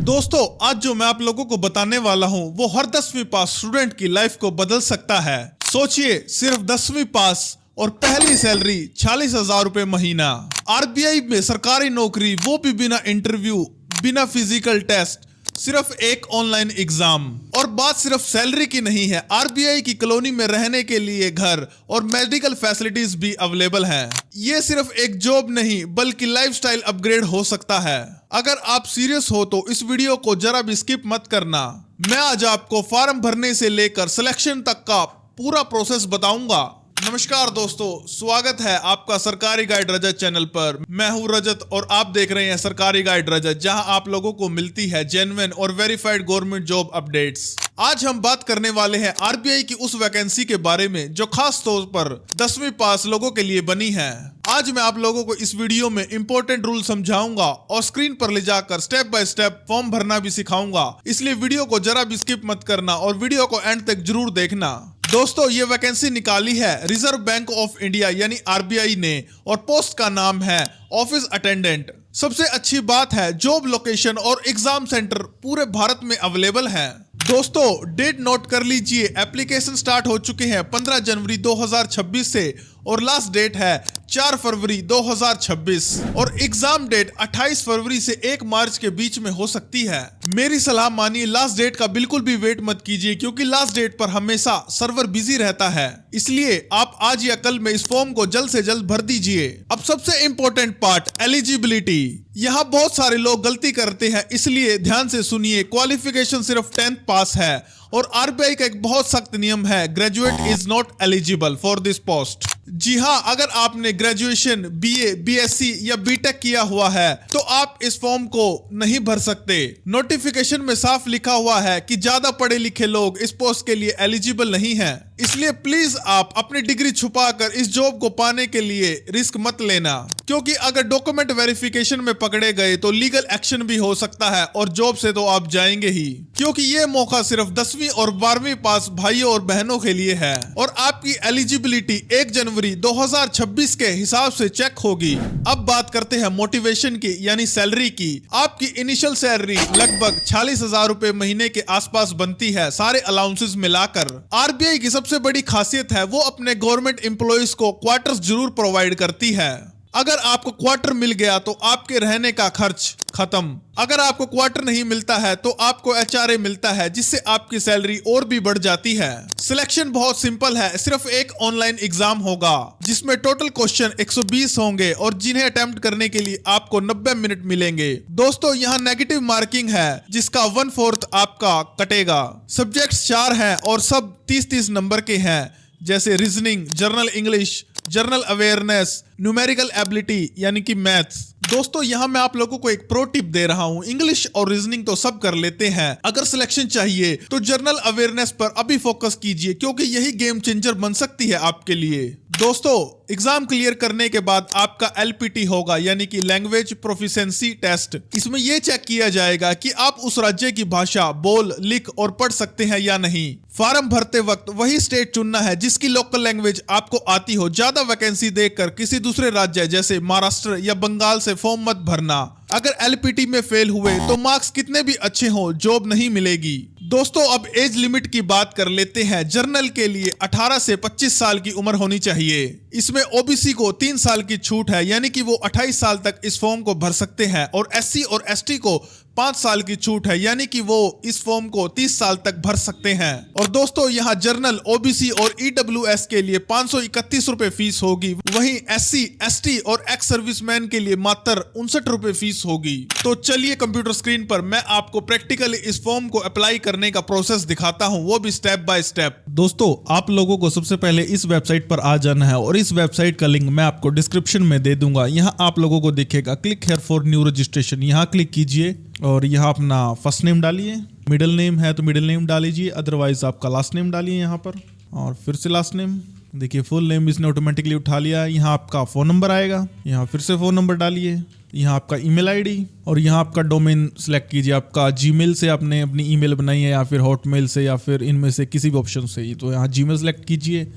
दोस्तों आज जो मैं आप लोगों को बताने वाला हूँ वो हर 10वीं पास स्टूडेंट की लाइफ को बदल सकता है। सोचिए, सिर्फ 10वीं पास और पहली सैलरी 40,000 रुपए महीना। आरबीआई में सरकारी नौकरी, वो भी बिना इंटरव्यू, बिना फिजिकल टेस्ट, सिर्फ एक ऑनलाइन एग्जाम। और बात सिर्फ सैलरी की नहीं है, आरबीआई की कॉलोनी में रहने के लिए घर और मेडिकल फैसिलिटीज भी अवेलेबल हैं। ये सिर्फ एक जॉब नहीं बल्कि लाइफस्टाइल अपग्रेड हो सकता है। अगर आप सीरियस हो तो इस वीडियो को जरा भी स्किप मत करना। मैं आज आपको फॉर्म भरने से लेकर सिलेक्शन तक का पूरा प्रोसेस बताऊंगा। नमस्कार दोस्तों, स्वागत है आपका सरकारी गाइड रजत चैनल पर। मैं हूं रजत और आप देख रहे हैं सरकारी गाइड रजत, जहां आप लोगों को मिलती है जेन्युइन और वेरीफाइड गवर्नमेंट जॉब अपडेट्स। आज हम बात करने वाले हैं आरबीआई की उस वैकेंसी के बारे में जो खास तौर पर 10वीं पास लोगों के लिए बनी है। आज मैं आप लोगों को इस वीडियो में इंपॉर्टेंट रूल समझाऊंगा और स्क्रीन पर ले जाकर स्टेप बाय स्टेप फॉर्म भरना भी सिखाऊंगा, इसलिए वीडियो को जरा भी स्किप मत करना और वीडियो को एंड तक जरूर देखना। दोस्तों, ये वैकेंसी निकाली है रिजर्व बैंक ऑफ इंडिया यानी आरबीआई ने और पोस्ट का नाम है ऑफिस अटेंडेंट। सबसे अच्छी बात है जॉब लोकेशन और एग्जाम सेंटर पूरे भारत में अवेलेबल है। दोस्तों, डेट नोट कर लीजिए, एप्लीकेशन स्टार्ट हो चुके हैं 15 जनवरी 2026 से और लास्ट डेट है 4 फरवरी 2026 और एग्जाम डेट 28 फरवरी से 1 मार्च के बीच में हो सकती है। मेरी सलाह मानिए, लास्ट डेट का बिल्कुल भी वेट मत कीजिए क्योंकि लास्ट डेट पर हमेशा सर्वर बिजी रहता है, इसलिए आप आज या कल में इस फॉर्म को जल्द से जल्द भर दीजिए। अब सबसे इंपॉर्टेंट पार्ट, एलिजिबिलिटी। यहाँ बहुत सारे लोग गलती करते हैं, इसलिए ध्यान से सुनिए। क्वालिफिकेशन सिर्फ 10th पास है और आरबीआई का एक बहुत सख्त नियम है, graduate is not eligible for this post. जी हाँ, अगर आपने ग्रेजुएशन, बीए, बीएससी या बीटेक किया हुआ है तो आप इस फॉर्म को नहीं भर सकते। नोटिफिकेशन में साफ लिखा हुआ है कि ज्यादा पढ़े लिखे लोग इस पोस्ट के लिए एलिजिबल नहीं हैं, इसलिए प्लीज आप अपनी डिग्री छुपाकर इस जॉब को पाने के लिए रिस्क मत लेना, क्योंकि अगर डॉक्यूमेंट वेरिफिकेशन में पकड़े गए तो लीगल एक्शन भी हो सकता है और जॉब से तो आप जाएंगे ही, क्योंकि ये मौका सिर्फ 10वीं और 12वीं पास भाइयों और बहनों के लिए है और आपकी एलिजिबिलिटी 1 जनवरी 2026 के हिसाब से चेक होगी। अब बात करते हैं मोटिवेशन की यानी सैलरी की। आपकी इनिशियल सैलरी लगभग 40,000 रुपए महीने के आसपास बनती है, सारे अलाउंसेस मिलाकर। आरबीआई की सबसे बड़ी खासियत है वो अपने गवर्नमेंट एम्प्लॉइज को क्वार्टर्स जरूर प्रोवाइड करती है। अगर आपको क्वार्टर मिल गया तो आपके रहने का खर्च खत्म। अगर आपको क्वार्टर नहीं मिलता है तो आपको एचआरए मिलता है, जिससे आपकी सैलरी और भी बढ़ जाती है। सिलेक्शन बहुत सिंपल है, सिर्फ एक ऑनलाइन एग्जाम होगा जिसमें टोटल क्वेश्चन 120 होंगे और जिन्हें अटेम्प्ट करने के लिए आपको 90 मिनट मिलेंगे। दोस्तों, यहाँ नेगेटिव मार्किंग है जिसका 1/4 आपका कटेगा। सब्जेक्ट्स 4 हैं और सब 30-30 नंबर के हैं, जैसे reasoning, general English, general awareness, numerical ability यानी कि मैथ्स। दोस्तों, यहाँ मैं आप लोगों को एक प्रो टिप दे रहा हूँ, इंग्लिश और रीजनिंग तो सब कर लेते हैं, अगर सिलेक्शन चाहिए तो जनरल अवेयरनेस पर अभी फोकस कीजिए क्योंकि यही गेम चेंजर बन सकती है आपके लिए। दोस्तों, एग्जाम क्लियर करने के बाद आपका एलपीटी होगा यानी कि लैंग्वेज प्रोफिशिएंसी टेस्ट। इसमें यह चेक किया जाएगा कि आप उस राज्य की भाषा बोल, लिख और पढ़ सकते हैं या नहीं। फॉर्म भरते वक्त वही स्टेट चुनना है जिसकी लोकल लैंग्वेज आपको आती हो। ज्यादा वैकेंसी देखकर किसी दूसरे राज्य जैसे महाराष्ट्र या बंगाल से फॉर्म मत भरना। अगर एलपीटी में फेल हुए तो मार्क्स कितने भी अच्छे हों, जॉब नहीं मिलेगी। दोस्तों, अब एज लिमिट की बात कर लेते हैं। जर्नल के लिए 18 से 25 साल की उम्र होनी चाहिए। इसमें ओबीसी को 3 साल की छूट है, यानी कि वो 28 साल तक इस फॉर्म को भर सकते हैं और एससी और एसटी को 5 साल की छूट है, यानी कि वो इस फॉर्म को 30 साल तक भर सकते हैं। और दोस्तों, यहाँ जर्नल, ओबीसी और ईडब्ल्यूएस के लिए 531 रुपए फीस होगी, वहीं एससी, एसटी और एक्स सर्विसमैन के लिए मात्र 59 रुपए फीस होगी। तो चलिए कंप्यूटर स्क्रीन पर मैं आपको प्रैक्टिकली इस फॉर्म को अप्लाई करने का प्रोसेस दिखाता हूँ, वो भी स्टेप बाय स्टेप। दोस्तों, आप लोगों को सबसे पहले इस वेबसाइट पर आ जाना है और इस वेबसाइट का लिंक मैं आपको डिस्क्रिप्शन में दे दूंगा। यहाँ आप लोगों को दिखेगा click here for new registration, यहाँ क्लिक कीजिए और यहाँ अपना फर्स्ट नेम डालिए, मिडिल नेम है तो मिडिल नेम डालीजिए, अदरवाइज आपका लास्ट नेम डालिए यहाँ पर और फिर से लास्ट नेम। देखिए फुल नेम इसने ऑटोमेटिकली उठा लिया। यहाँ आपका फ़ोन नंबर आएगा, यहाँ फिर से फ़ोन नंबर डालिए, यहाँ आपका ईमेल आईडी और यहाँ आपका डोमेन सेलेक्ट कीजिए। आपका जीमेल से आपने अपनी ईमेल बनाई है या फिर हॉटमेल से या फिर इनमें से किसी भी ऑप्शन से ही, तो यहाँ जीमेल सेलेक्ट कीजिए,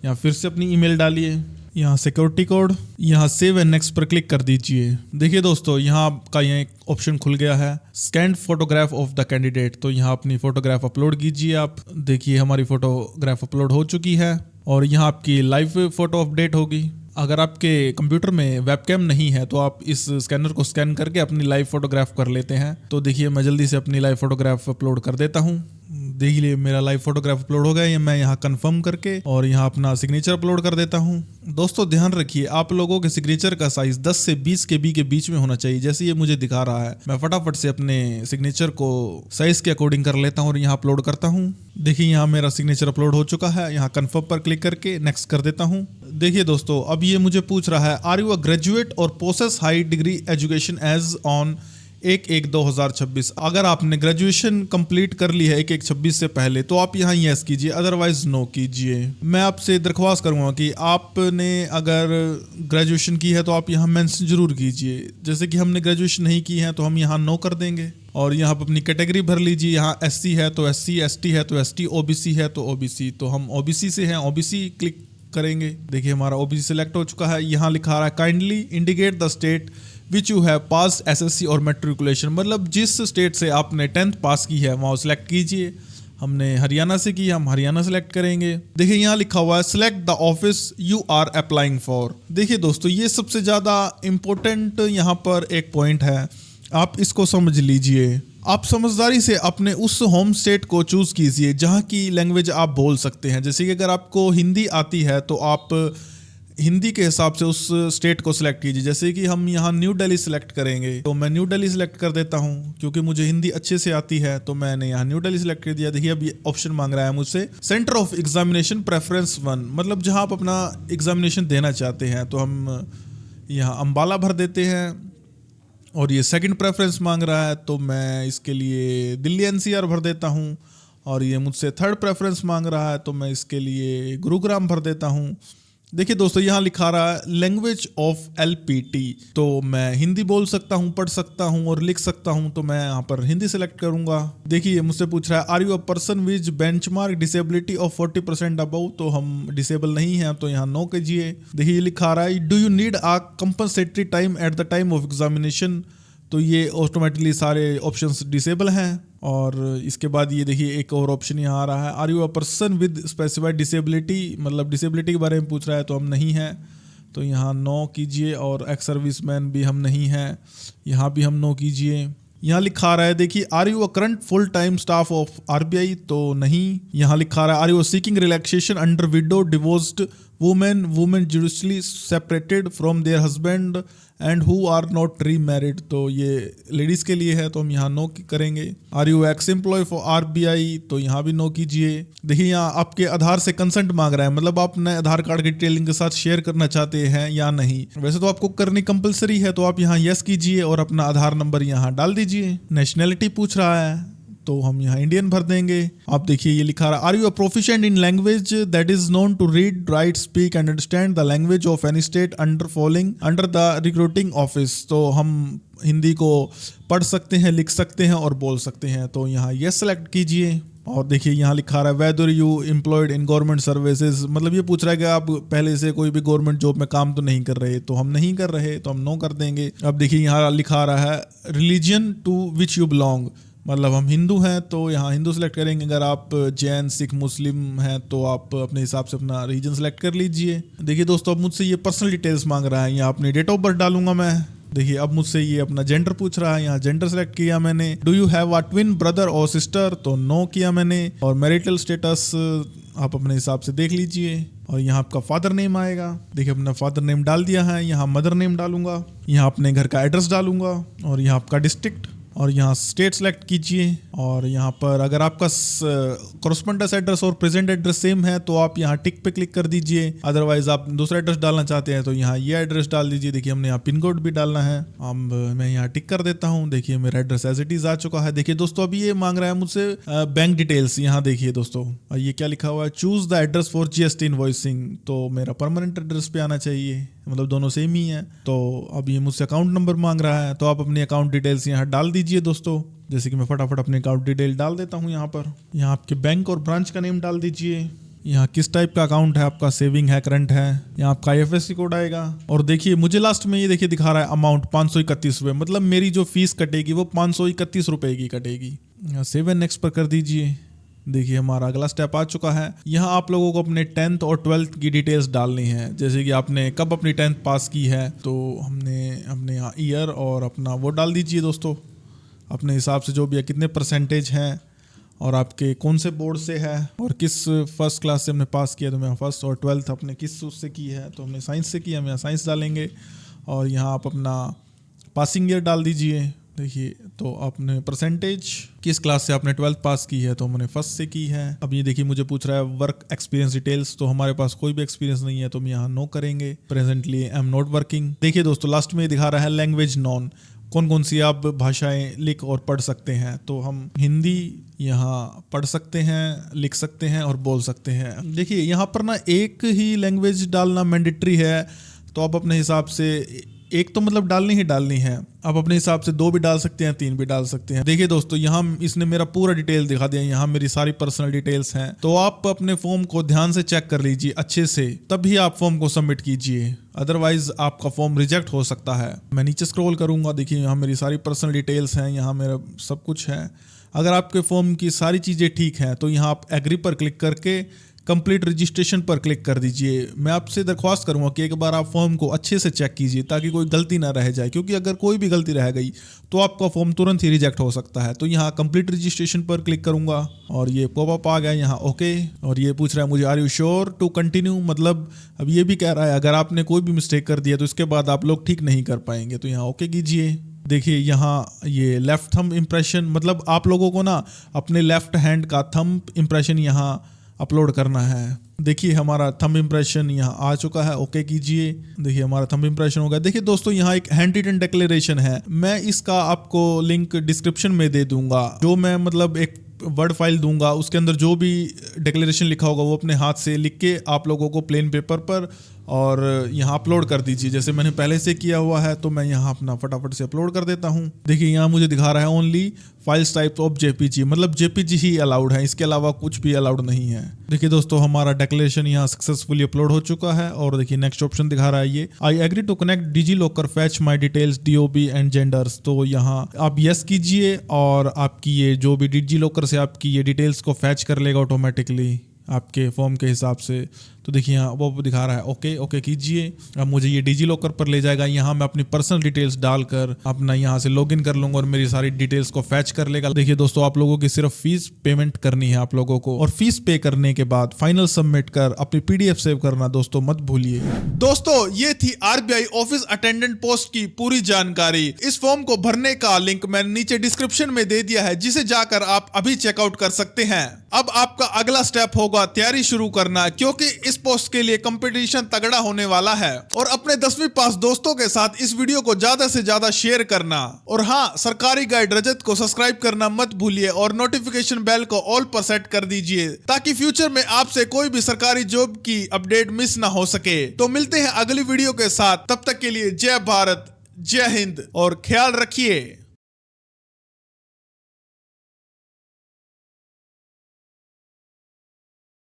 यहाँ फिर से अपनी ईमेल डालिए यहाँ सिक्योरिटी कोड, यहाँ सेव एंड नेक्स्ट पर क्लिक कर दीजिए। देखिए दोस्तों, यहाँ आपका यहाँ एक ऑप्शन खुल गया है, scan photograph of the candidate. तो यहाँ अपनी फोटोग्राफ अपलोड कीजिए। आप देखिए हमारी फोटोग्राफ अपलोड हो चुकी है और यहाँ आपकी लाइव फोटो अपडेट होगी। अगर आपके कंप्यूटर में वेबकैम नहीं है तो आप इस स्कैनर को स्कैन करके अपनी लाइव फोटोग्राफ कर लेते हैं। तो देखिए मैं जल्दी से अपनी लाइव फोटोग्राफ अपलोड कर देता हूँ। देखिए मेरा लाइव फोटोग्राफ अपलोड हो गया है। मैं यहाँ कंफर्म करके और यहाँ अपना सिग्नेचर अपलोड कर देता हूँ। दोस्तों ध्यान रखिए, आप लोगों के सिग्नेचर का साइज 10 से 20 KB के बीच में होना चाहिए। जैसे ये मुझे दिखा रहा है, मैं फटाफट से अपने सिग्नेचर को साइज के अकॉर्डिंग कर लेता हूँ और यहाँ अपलोड करता हूँ। देखिए यहाँ मेरा सिग्नेचर अपलोड हो चुका है। यहाँ कंफर्म पर क्लिक करके नेक्स्ट कर देता हूँ। देखिए दोस्तों, अब ये मुझे पूछ रहा है, आर यू अ ग्रेजुएट और possess high degree education as on 1/1/2026। अगर आपने ग्रेजुएशन कंप्लीट कर ली है 1/1/26 से पहले तो आप यहाँ यस कीजिए, अदरवाइज नो कीजिए। मैं आपसे दरख्वास्त करूँगा कि आपने अगर ग्रेजुएशन की है तो आप यहाँ मेंशन जरूर कीजिए। जैसे कि हमने ग्रेजुएशन नहीं की है तो हम यहाँ नो कर देंगे। और यहाँ पर अपनी कैटेगरी भर लीजिए। यहाँ SC है तो SC, ST है तो ST, OBC है तो OBC। तो हम OBC से हैं, OBC क्लिक करेंगे। देखिए हमारा OBC सिलेक्ट हो चुका है। यहाँ लिखा रहा है kindly indicate the state which you have pass SSC और मेट्रिकुलेशन। मतलब जिस स्टेट से आपने 10th पास की है वहाँ सिलेक्ट कीजिए। हमने हरियाणा से की, हम हरियाणा सेलेक्ट करेंगे। देखिए यहाँ लिखा हुआ है select the office you are applying for. देखिए दोस्तों, ये सबसे ज़्यादा इम्पोर्टेंट यहाँ पर एक पॉइंट है, आप इसको समझ लीजिए। आप समझदारी से अपने उस होम स्टेट को चूज कीजिए जहाँ की लैंग्वेज आप बोल सकते हैं। जैसे कि अगर आपको हिंदी आती है तो आप हिंदी के हिसाब से उस स्टेट को सिलेक्ट कीजिए। जैसे कि हम यहाँ न्यू दिल्ली सिलेक्ट करेंगे तो मैं न्यू दिल्ली सिलेक्ट कर देता हूँ क्योंकि मुझे हिंदी अच्छे से आती है। तो मैंने यहाँ न्यू दिल्ली सिलेक्ट कर दिया। देखिए अब ये ऑप्शन मांग रहा है मुझसे सेंटर ऑफ एग्जामिनेशन प्रेफरेंस 1, मतलब जहाँ आप अपना एग्जामिनेशन देना चाहते हैं। तो हम यहाँ अम्बाला भर देते हैं। और ये सेकंड प्रेफरेंस मांग रहा है तो मैं इसके लिए दिल्ली NCR भर देता हूँ। और ये मुझसे थर्ड प्रेफरेंस मांग रहा है तो मैं इसके लिए गुरुग्राम भर देता हूँ। देखिए दोस्तों, यहाँ लिखा रहा है लैंग्वेज ऑफ LPT। तो मैं हिंदी बोल सकता हूँ, पढ़ सकता हूँ और लिख सकता हूँ। तो मैं यहाँ पर हिंदी सेलेक्ट करूँगा। देखिए मुझसे पूछ रहा है are you a person which benchmark disability of 40% above. तो हम डिसेबल नहीं हैं तो यहाँ नो कीजिए। देखिए ये लिखा रहा है do you need a compensatory time at the time of examination. तो ये ऑटोमेटिकली सारे ऑप्शंस डिसेबल हैं। और इसके बाद ये देखिए एक और ऑप्शन यहाँ आ रहा है are you a person with specified disability, मतलब डिसेबिलिटी के बारे में पूछ रहा है तो हम नहीं हैं। तो यहाँ नो कीजिए। और एक्स सर्विसमैन भी हम नहीं हैं, यहाँ भी हम नो कीजिए। यहाँ लिखा रहा है देखिए are you a current full time staff of RBI। तो नहीं। यहाँ लिखा रहा है are you seeking relaxation under widow divorced women judicially separated from their husband and who are not remarried. तो ये लेडीज के लिए है तो हम यहाँ नो करेंगे। Are you ex employ for RBI। तो यहाँ भी नो कीजिए। देखिए यहाँ आपके आधार से कंसेंट मांग रहा है, मतलब आप अपने आधार कार्ड की डिटेलिंग के साथ शेयर करना चाहते हैं या नहीं। वैसे तो आपको करनी कंपलसरी है तो आप यहाँ यस कीजिए और अपना आधार नंबर यहाँ डाल दीजिए। नेशनैलिटी पूछ रहा है तो हम यहाँ इंडियन भर देंगे। आप देखिए ये लिखा रहा है are you a proficient in language that is known to read write speak and understand the language of any state under following under the recruiting office. तो हम हिंदी को पढ़ सकते हैं, लिख सकते हैं और बोल सकते हैं। तो यहाँ ये सेलेक्ट कीजिए। और देखिए यहाँ लिखा रहा है whether you employed in government services, मतलब ये पूछ रहा है कि आप पहले से कोई भी गवर्नमेंट जॉब में काम तो नहीं कर रहे। तो हम नहीं कर रहे तो हम नो कर देंगे। अब देखिए यहाँ लिखा रहा है religion to which you belong, मतलब हम हिंदू हैं तो यहाँ हिंदू सेलेक्ट करेंगे। अगर आप जैन सिख मुस्लिम हैं तो आप अपने हिसाब से अपना रीजन सेलेक्ट कर लीजिए। देखिए दोस्तों, अब मुझसे ये पर्सनल डिटेल्स मांग रहा है। यहाँ अपनी डेट ऑफ बर्थ डालूंगा मैं। देखिए अब मुझसे ये अपना जेंडर पूछ रहा है, यहाँ जेंडर सेलेक्ट किया मैंने। Do you have a twin brother और सिस्टर। तो नो किया मैंने। और मैरिटल स्टेटस आप अपने हिसाब से देख लीजिए। और यहाँ आपका फादर नेम आएगा। देखिए अपना फादर नेम डाल दिया है। यहाँ मदर नेम डालूंगा। यहाँ अपने घर का एड्रेस डालूंगा। और यहाँ आपका डिस्ट्रिक्ट और यहाँ स्टेट सेलेक्ट कीजिए। और यहाँ पर अगर आपका कॉरेस्पोंडेंस एड्रेस और प्रेजेंट एड्रेस सेम है तो आप यहाँ टिक पे क्लिक कर दीजिए। अदरवाइज आप दूसरा एड्रेस डालना चाहते हैं तो यहाँ ये एड्रेस डाल दीजिए। देखिए हमने यहाँ पिन कोड भी डालना है। अब मैं यहाँ टिक कर देता हूँ। देखिए मेरा एड्रेस एज इट इज आ चुका है। देखिए दोस्तों, अभी ये मांग रहा है मुझसे बैंक डिटेल्स। यहाँ देखिए दोस्तों, ये क्या लिखा हुआ है choose the address for GST invoicing. तो मेरा परमानेंट एड्रेस पे आना चाहिए, मतलब दोनों सेम ही है। तो अब ये मुझसे अकाउंट नंबर मांग रहा है तो आप अपनी अकाउंट डिटेल्स यहाँ डाल दीजिए दोस्तों। जैसे कि मैं फटाफट अपने अकाउंट डिटेल डाल देता हूँ यहाँ पर। यहाँ आपके बैंक और ब्रांच का नेम डाल दीजिए। यहाँ किस टाइप का अकाउंट है आपका, सेविंग है, करंट है, यहाँ आपका IFSC कोड आएगा। और देखिए मुझे लास्ट में ये देखिए दिखा रहा है अमाउंट 531 रुपये, मतलब मेरी जो फीस कटेगी वो 531 रुपये की कटेगी। सेव एंड नेक्स्ट पर कर दीजिए। देखिए हमारा अगला स्टेप आ चुका है। यहाँ आप लोगों को अपने 10th और 12th की डिटेल्स डालनी है, जैसे कि आपने कब अपनी 10th पास की है, तो हमने अपने यहाँ ईयर और अपना वो डाल दीजिए दोस्तों, अपने हिसाब से जो भी है, कितने परसेंटेज हैं और आपके कौन से बोर्ड से है और किस फर्स्ट क्लास से हमने पास किया, तो मैं फर्स्ट, और 12th अपने किस उससे की है, तो हमने साइंस से किया, हम यहाँ साइंस डालेंगे। और यहाँ आप अपना पासिंग ईयर डाल दीजिए। देखिए तो आपने परसेंटेज किस क्लास से आपने 12th पास की है, तो हमने फर्स्ट से की है। अब ये देखिए मुझे पूछ रहा है वर्क एक्सपीरियंस डिटेल्स, तो हमारे पास कोई भी एक्सपीरियंस नहीं है, तो हम यहाँ नो करेंगे। Presently I am not working. देखिए दोस्तों लास्ट में दिखा रहा है लैंग्वेज नॉन, कौन कौन सी आप भाषाएं लिख और पढ़ सकते हैं, तो हम हिंदी यहाँ पढ़ सकते हैं, लिख सकते हैं और बोल सकते हैं। देखिए यहाँ पर ना एक ही लैंग्वेज डालना मैंडेटरी है, तो आप अपने हिसाब से एक तो मतलब डालनी ही डालनी है। आप अपने हिसाब से 2 भी डाल सकते हैं, 3 भी डाल सकते हैं। देखिए दोस्तों यहाँ इसने मेरा पूरा डिटेल दिखा दिया, यहाँ मेरी सारी पर्सनल डिटेल्स हैं, तो आप अपने फॉर्म को ध्यान से चेक कर लीजिए अच्छे से, तभी आप फॉर्म को सबमिट कीजिए, अदरवाइज आपका फॉर्म रिजेक्ट हो सकता है। मैं नीचे स्क्रॉल करूंगा, देखिए यहाँ मेरी सारी पर्सनल डिटेल्स हैं, यहाँ मेरा सब कुछ है। अगर आपके फॉर्म की सारी चीज़ें ठीक हैं तो यहाँ आप एग्री पर क्लिक करके कंप्लीट रजिस्ट्रेशन पर क्लिक कर दीजिए। मैं आपसे दरख्वास्त करूंगा कि एक बार आप फॉर्म को अच्छे से चेक कीजिए ताकि कोई गलती ना रह जाए, क्योंकि अगर कोई भी गलती रह गई तो आपका फॉर्म तुरंत ही रिजेक्ट हो सकता है। तो यहाँ कंप्लीट रजिस्ट्रेशन पर क्लिक करूंगा और ये पॉपअप आ गया यहाँ ओके, और ये पूछ रहा है मुझे are you sure to continue, मतलब अब ये भी कह रहा है अगर आपने कोई भी मिस्टेक कर दिया तो इसके बाद आप लोग ठीक नहीं कर पाएंगे, तो यहाँ ओके कीजिए। देखिए यहाँ ये लेफ्ट थंब इम्प्रेशन, मतलब आप लोगों को ना अपने लेफ्ट हैंड का थंब इम्प्रेशन यहाँ अपलोड करना है। देखिए हमारा थंब इम्प्रेशन यहाँ आ चुका है, ओके कीजिए। देखिए हमारा थंब इम्प्रेशन हो गया। देखिए दोस्तों यहाँ एक हैंड रिटन डिक्लेरेशन है, मैं इसका आपको लिंक डिस्क्रिप्शन में दे दूंगा। जो मैं मतलब एक वर्ड फाइल दूंगा उसके अंदर जो भी डिक्लेरेशन लिखा होगा वो अपने हाथ से लिख के आप लोगों को प्लेन पेपर पर और यहाँ अपलोड कर दीजिए। जैसे मैंने पहले से किया हुआ है तो मैं यहाँ अपना फटाफट से अपलोड कर देता हूँ। देखिए यहाँ मुझे दिखा रहा है only files type of JPG, मतलब JPG ही अलाउड है, इसके अलावा कुछ भी अलाउड नहीं है। देखिए दोस्तों हमारा डिक्लेरेशन यहाँ सक्सेसफुली अपलोड हो चुका है और देखिए नेक्स्ट ऑप्शन दिखा रहा है ये I agree to connect DigiLocker fetch my details DOB and genders. तो यहाँ आप यस कीजिए और आपकी ये जो भी डिजीलॉकर से आपकी ये डिटेल्स को फैच कर लेगा ऑटोमेटिकली आपके फॉर्म के हिसाब से। तो देखिए यहाँ वो दिखा रहा है ओके, ओके कीजिए। अब मुझे ये डिजीलॉकर पर ले जाएगा, यहाँ मैं अपनी पर्सनल डिटेल्स डालकर अपना यहाँ से लॉगिन कर लूंगा और मेरी सारी डिटेल्स को फैच कर लेगा। देखिए दोस्तों आप लोगों की सिर्फ फीस पेमेंट करनी है आप लोगों को, और फीस पे करने के बाद फाइनल सबमिट कर अपनी PDF सेव करना दोस्तों मत भूलिए। दोस्तों ये थी RBI ऑफिस अटेंडेंट पोस्ट की पूरी जानकारी। इस फॉर्म को भरने का लिंक मैंने नीचे डिस्क्रिप्शन में दे दिया है, जिसे जाकर आप अभी चेकआउट कर सकते हैं। अब आपका अगला स्टेप होगा तैयारी शुरू करना, क्योंकि इस पोस्ट के लिए कंपटीशन तगड़ा होने वाला है। और अपने 10वीं पास दोस्तों के साथ इस वीडियो को ज्यादा से ज्यादा शेयर करना, और हाँ सरकारी गाइड रजत को सब्सक्राइब करना मत भूलिए और नोटिफिकेशन बेल को ऑल पर सेट कर दीजिए ताकि फ्यूचर में आपसे कोई भी सरकारी जॉब की अपडेट मिस ना हो सके। तो मिलते हैं अगली वीडियो के साथ, तब तक के लिए जय भारत, जय हिंद और ख्याल रखिए।